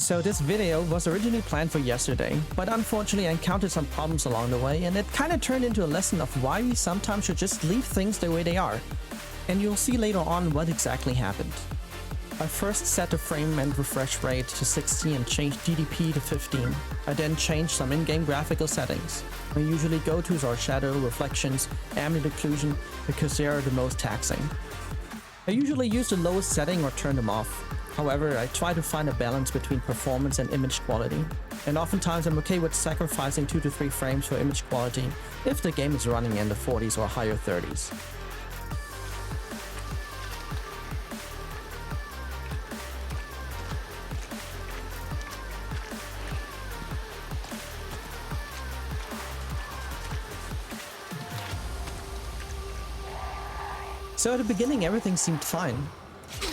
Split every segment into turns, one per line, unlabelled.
So this video was originally planned for yesterday, but unfortunately I encountered some problems along the way, and it kinda turned into a lesson of why we sometimes should just leave things the way they are. And you'll see later on what exactly happened. I first set the frame and refresh rate to 60 and changed DDP to 15. I then changed some in-game graphical settings. My usually go-tos are shadow, reflections, ambient occlusion because they are the most taxing. I usually use the lowest setting or turn them off. However, I try to find a balance between performance and image quality. And oftentimes I'm okay with sacrificing 2 to 3 frames for image quality if the game is running in the 40s or higher 30s. So at the beginning everything seemed fine.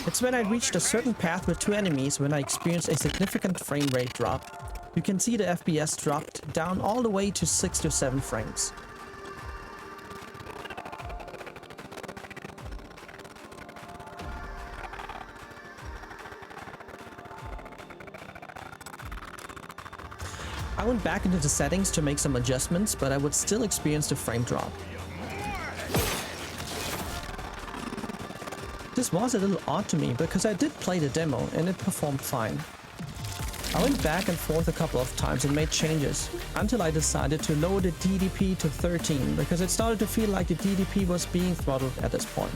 It's when I reached a certain path with 2 enemies when I experienced a significant frame rate drop. You can see the FPS dropped down all the way to 6 to 7 frames. I went back into the settings to make some adjustments, but I would still experience the frame drop. This was a little odd to me because I did play the demo and it performed fine. I went back and forth a couple of times and made changes until I decided to lower the DDP to 13 because it started to feel like the DDP was being throttled at this point.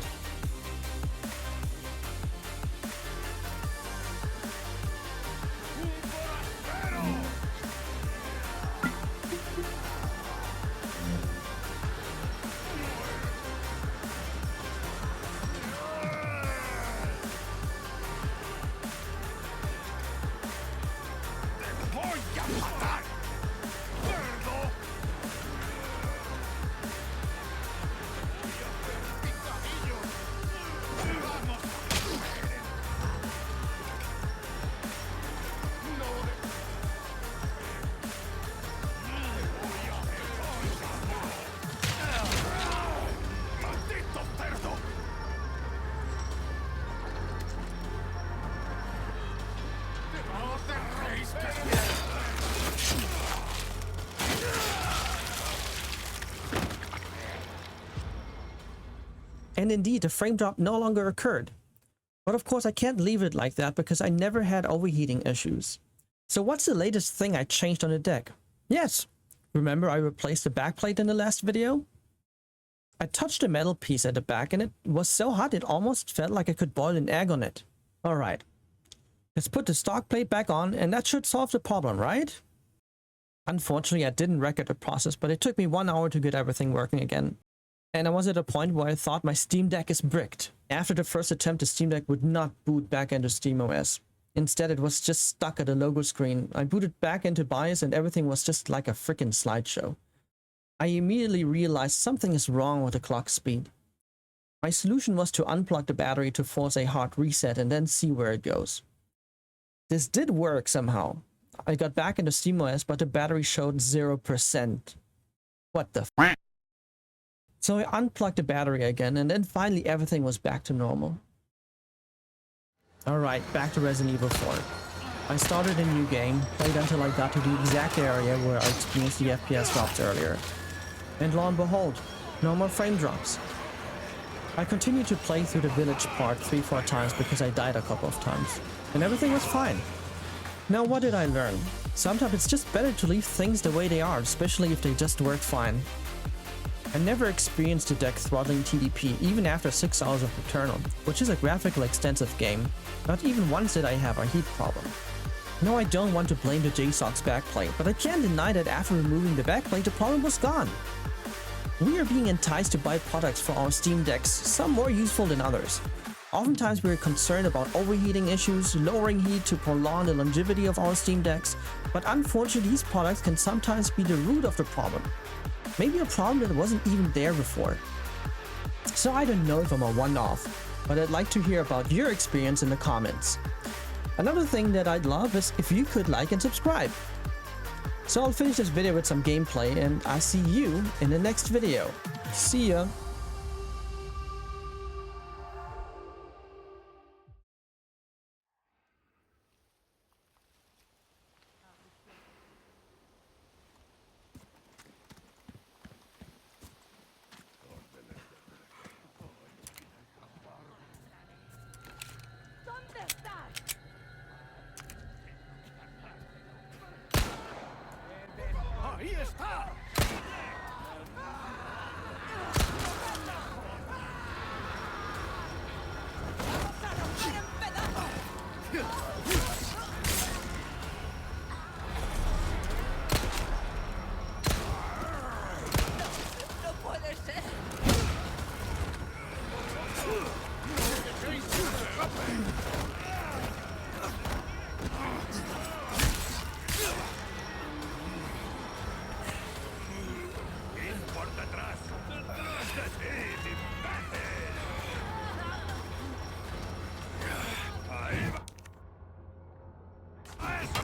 And indeed, the frame drop no longer occurred. But of course I can't leave it like that because I never had overheating issues. So what's the latest thing I changed on the deck? Yes, remember I replaced the backplate in the last video? I touched the metal piece at the back and it was so hot it almost felt like I could boil an egg on it. Alright, let's put the stock plate back on and that should solve the problem, right? Unfortunately I didn't record the process, but it took me 1 hour to get everything working again. And I was at a point where I thought my Steam Deck is bricked. After the first attempt, the Steam Deck would not boot back into SteamOS. Instead, it was just stuck at the logo screen. I booted back into BIOS and everything was just like a freaking slideshow. I immediately realized something is wrong with the clock speed. My solution was to unplug the battery to force a hard reset and then see where it goes. This did work somehow. I got back into SteamOS, but the battery showed 0%. What the f***? So I unplugged the battery again, and then finally everything was back to normal. Alright, back to Resident Evil 4. I started a new game, played until I got to the exact area where I experienced the FPS drops earlier. And lo and behold, no more frame drops. I continued to play through the village part 3-4 times because I died a couple of times. And everything was fine. Now what did I learn? Sometimes it's just better to leave things the way they are, especially if they just work fine. I never experienced the deck throttling TDP even after 6 hours of Returnal, which is a graphically extensive game. Not even once did I have a heat problem. No, I don't want to blame the JSOC's backplate, but I can't deny that after removing the backplate the problem was gone. We are being enticed to buy products for our Steam Decks, some more useful than others. Oftentimes we are concerned about overheating issues, lowering heat to prolong the longevity of our Steam Decks, but unfortunately these products can sometimes be the root of the problem. Maybe a problem that wasn't even there before. So I don't know if I'm a one-off, but I'd like to hear about your experience in the comments. Another thing that I'd love is if you could like and subscribe. So I'll finish this video with some gameplay and I'll see you in the next video. See ya!
No puede ser.
¡Por detrás! ¡Detrás de ti, imbécil! ¡Ahí va! ¡Eso!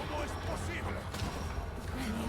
¿Cómo es posible? ¡Imbécil!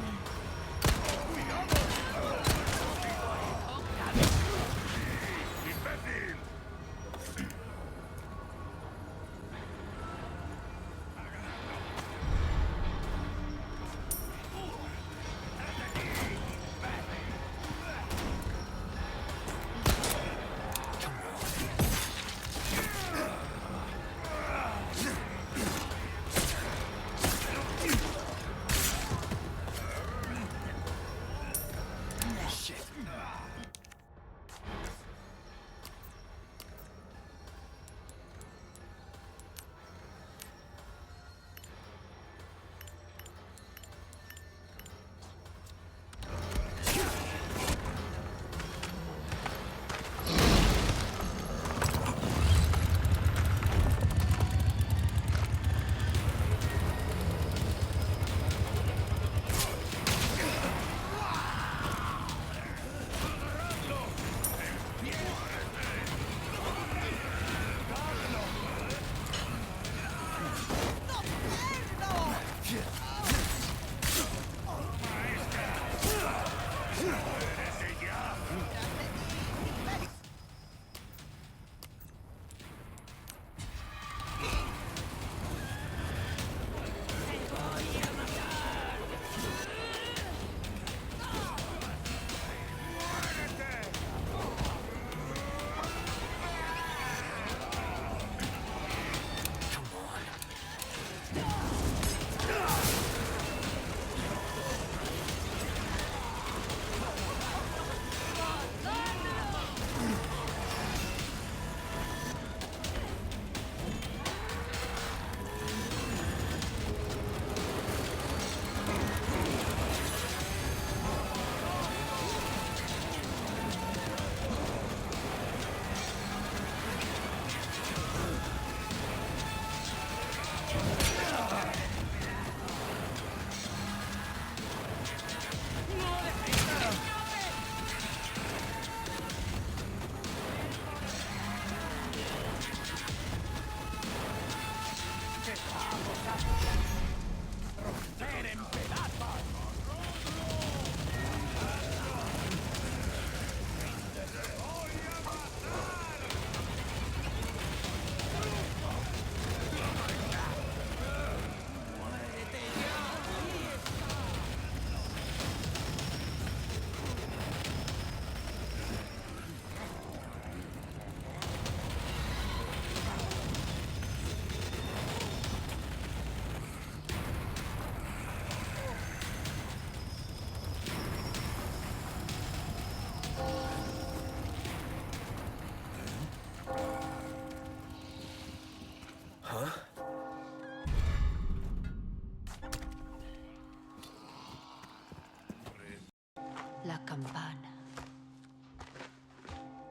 La campana.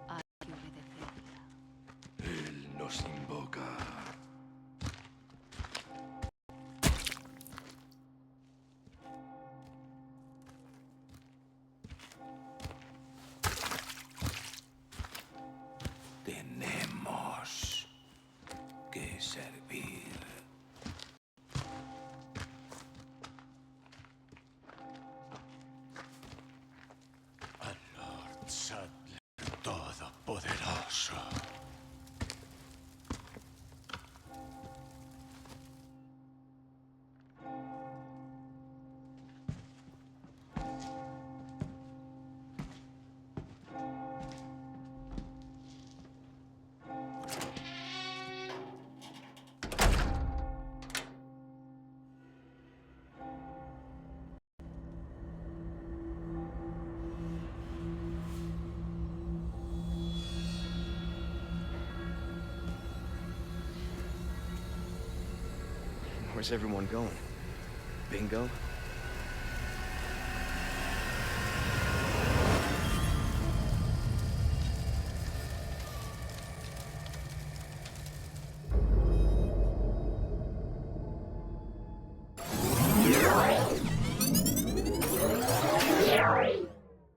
Hay que obedecerla.
Él nos invoca. Sadler Todopoderoso.
Where's everyone going? Bingo?